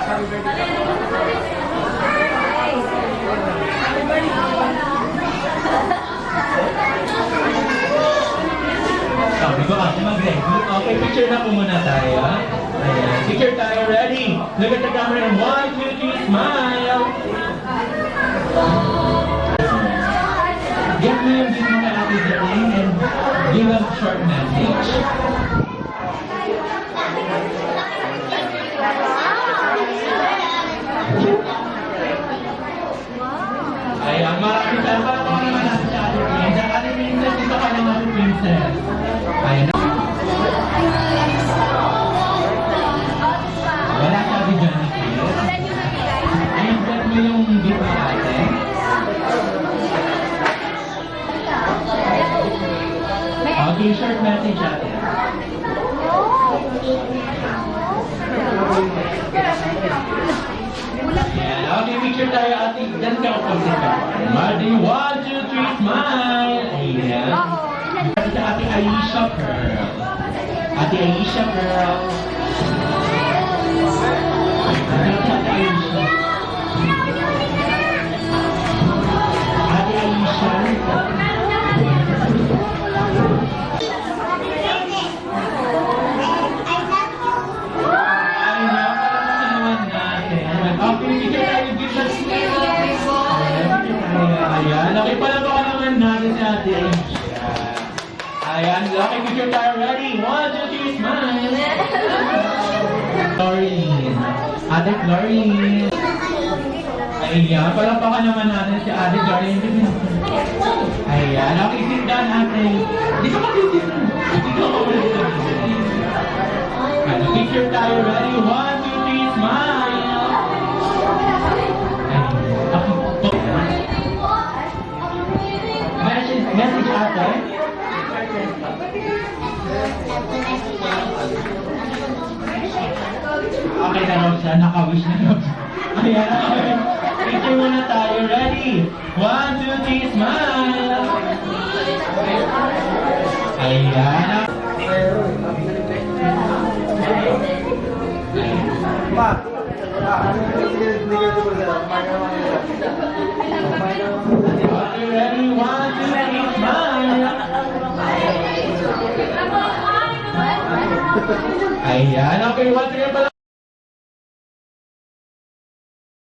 Sabi ko kasi mag-ready. Okay, picture na po muna tayo. Ayan, picture tayo. Ready? Look at the camera and 1, 2, 3, smile! Get mo yung gift mo kay Ate Jane and give a short message. Ayan, maraming tayo. Para ko naman natin si Ate Jane. Sa Ate Princess, dito ka lang Ate Princess. Ayan. Wala si Ate Jane. Ayan, set mo yung gift mo ate. Okay, short message ate. Ayan, okay, picture tayo ate. Diyan ka ako pagkita. Ready? 1, 2, 3, smile! Ayan. Ate Aisha girl. Ate Aisha girl. Ate Aisha. Ate Aisha. Ayan, okay pala ba naman natin si Ate Aisha? Ayan, okay, picture tayo. Ready? 1, 2, 3, smile! Florine. Ate Florine. Ayan, palapakan naman natin si Ate Florine. Ayan, okay, sit down ate. Di ka matitin. Di ka matitin. Ayan, picture tayo. Ready? 1, 2, 3, smile! Message ate. Okay na raw siya, naka-wish na raw siya. Ayan, okay. Picture muna tayo. Ready? 1, 2, 3, smile! Ayan. Okay, ready? 1, 2, 3, smile! Ayan, okay, 1, 2, 3,